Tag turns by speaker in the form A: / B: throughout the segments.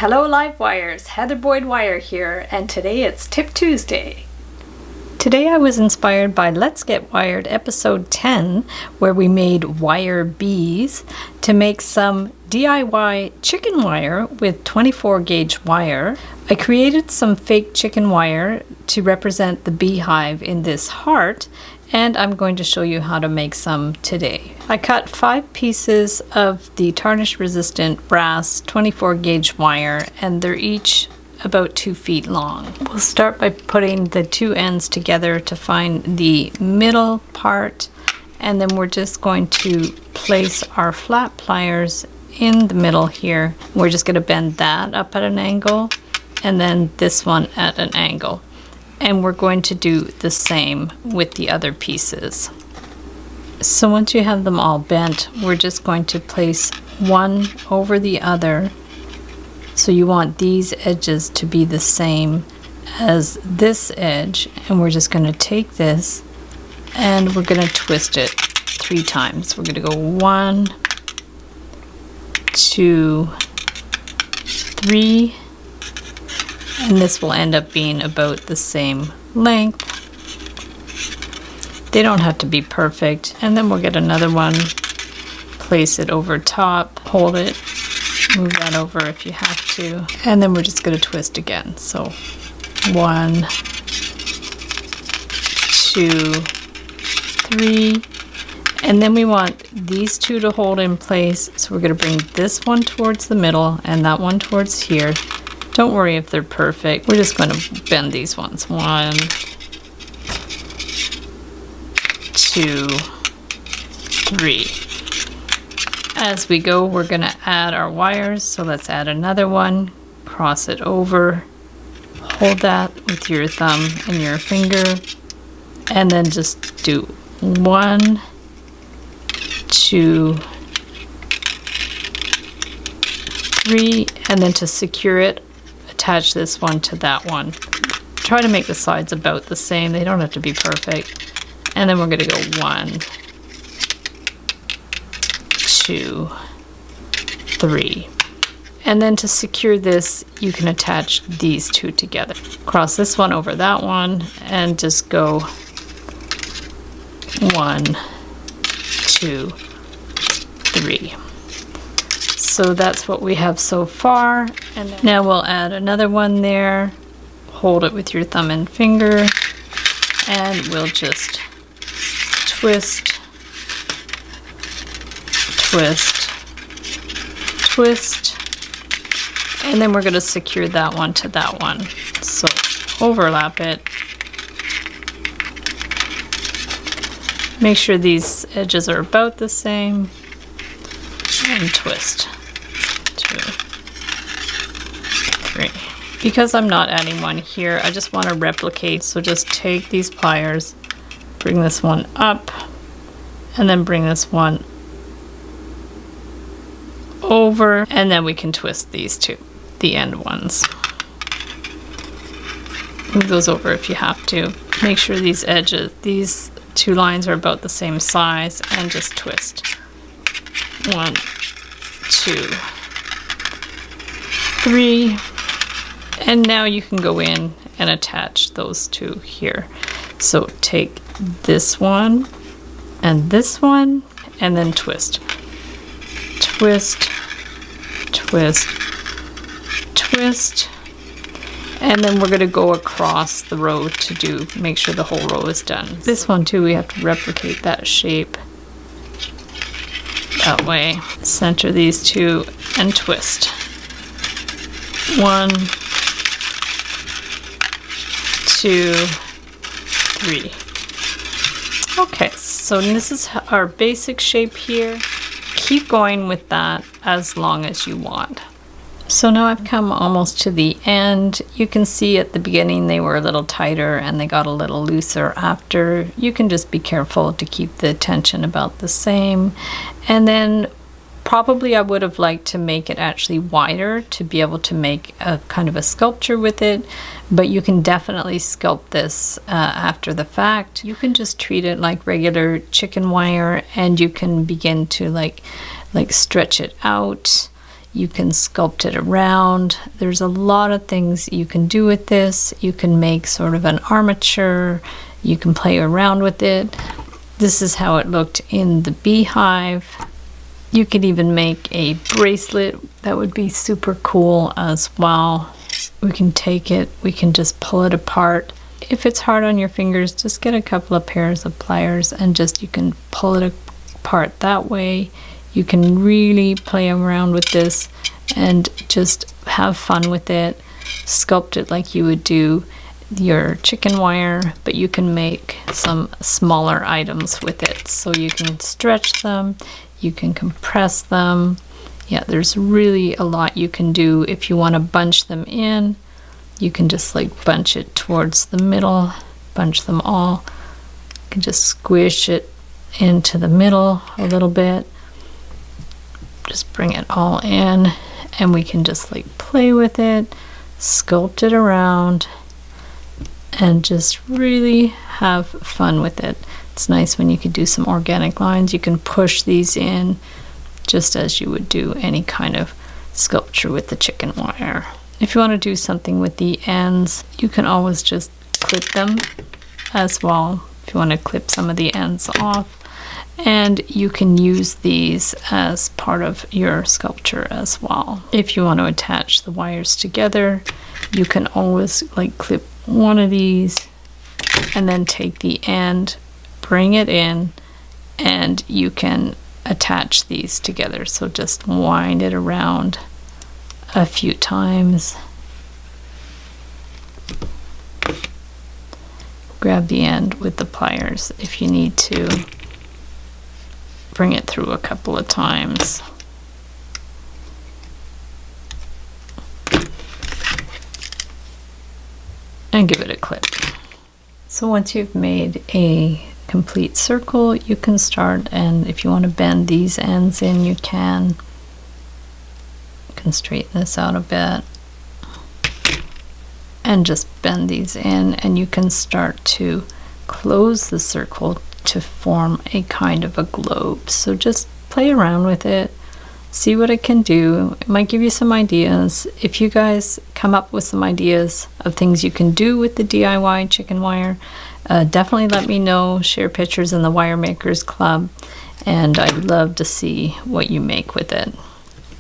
A: Hello Live Wires, Heather Boyd Wire here, and today it's Tip Tuesday. Today I was inspired by Let's Get Wired episode 10, where we made wire bees, to make some DIY chicken wire with 24 gauge wire. I created some fake chicken wire to represent the beehive in this heart, and I'm going to show you how to make some today. I cut 5 pieces of the tarnish resistant brass 24 gauge wire, and they're each about 2 feet long. We'll start by putting the two ends together to find the middle part, and then we're just going to place our flat pliers in the middle here. We're just going to bend that up at an angle, and then this one at an angle. And we're going to do the same with the other pieces. So once you have them all bent, we're just going to place one over the other. So you want these edges to be the same as this edge, and we're just going to take this and we're going to twist it 3 times. We're going to go 1, 2, 3, and this will end up being about the same length. They don't have to be perfect. And then we'll get another one, place it over top, hold it, move that over if you have to, and then we're just going to twist again. So 1, 2, 3, and then we want these two to hold in place. So we're going to bring this one towards the middle and that one towards here. Don't worry if they're perfect. We're just going to bend these ones. 1, 2, 3. As we go, we're going to add our wires. So let's add another one. Cross it over. Hold that with your thumb and your finger. And then just do 1, 2, 3. And then to secure it, attach this one to that one. Try to make the sides about the same. They don't have to be perfect. And then we're going to go 1, 2, 3. And then to secure this, you can attach these two together. Cross this one over that one and just go 1, 2, 3. So that's what we have so far. And now we'll add another one there. Hold it with your thumb and finger, and we'll just twist, twist, twist, and then we're going to secure that one to that one. So overlap it. Make sure these edges are about the same, and twist. 2, 3. Because I'm not adding one here, I just want to replicate. So just take these pliers, bring this one up, and then bring this one over, and then we can twist these two, the end ones. Move those over if you have to. Make sure these edges, these 2 lines are about the same size, and just twist. 1, 2, 3, and now you can go in and attach those 2 here. So take this one, and then twist. Twist, twist, twist, and then we're going to go across the row to make sure the whole row is done. This one too, we have to replicate that shape that way. Center these 2 and twist. 1, 2, 3. Okay, so this is our basic shape here. Keep going with that as long as you want. So now I've come almost to the end. You can see at the beginning they were a little tighter and they got a little looser after. You can just be careful to keep the tension about the same. And then probably I would have liked to make it actually wider to be able to make a kind of a sculpture with it, but you can definitely sculpt this after the fact. You can just treat it like regular chicken wire, and you can begin to like stretch it out. You can sculpt it around. There's a lot of things you can do with this. You can make sort of an armature. You can play around with it. This is how it looked in the beehive. You could even make a bracelet. That would be super cool as well. We can take it, we can just pull it apart. If it's hard on your fingers, just get a couple of pairs of pliers and you can pull it apart that way. You can really play around with this and just have fun with it. Sculpt it like you would do your chicken wire, but you can make some smaller items with it. So you can stretch them, you can compress them. Yeah, there's really a lot you can do. If you want to bunch them in, you can just like bunch it towards the middle, bunch them all. You can just squish it into the middle a little bit. Just bring it all in, and we can just like play with it, sculpt it around, and just really have fun with it. It's nice when you can do some organic lines. You can push these in just as you would do any kind of sculpture with the chicken wire. If you want to do something with the ends, you can always just clip them as well. If you want to clip some of the ends off. And you can use these as part of your sculpture as well. If you want to attach the wires together, you can always like clip one of these and then take the end, bring it in, and you can attach these together. So just wind it around a few times. Grab the end with the pliers if you need to. Bring it through a couple of times. And give it a clip. So once you've made a complete circle, you can start, and if you want to bend these ends in, you can. You can straighten this out a bit. And just bend these in, and you can start to close the circle to form a kind of a globe. So just play around with it, see what it can do. It might give you some ideas. If you guys come up with some ideas of things you can do with the DIY chicken wire, definitely let me know. Share pictures in the Wire Makers Club, and I'd love to see what you make with it.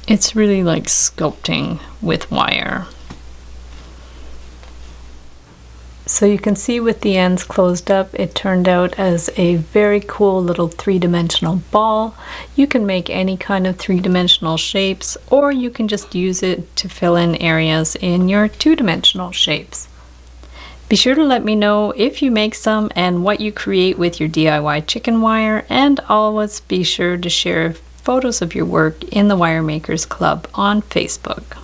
A: It's really like sculpting with wire. So you can see with the ends closed up, it turned out as a very cool little three-dimensional ball. You can make any kind of three-dimensional shapes, or you can just use it to fill in areas in your two-dimensional shapes. Be sure to let me know if you make some and what you create with your DIY chicken wire, and always be sure to share photos of your work in the Wire Makers Club on Facebook.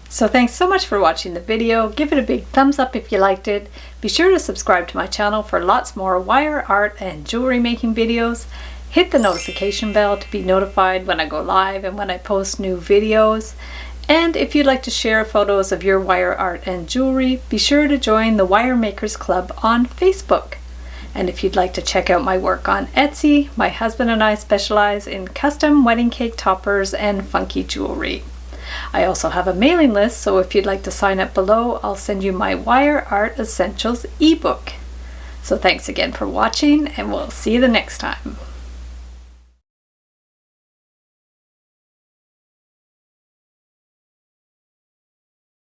A: So thanks so much for watching the video. Give it a big thumbs up if you liked it. Be sure to subscribe to my channel for lots more wire art and jewelry making videos. Hit the notification bell to be notified when I go live and when I post new videos. And if you'd like to share photos of your wire art and jewelry, be sure to join the Wire Makers Club on Facebook. And if you'd like to check out my work on Etsy, my husband and I specialize in custom wedding cake toppers and funky jewelry. I also have a mailing list, so if you'd like to sign up below, I'll send you my Wire Art Essentials ebook. So thanks again for watching, and we'll see you the next time.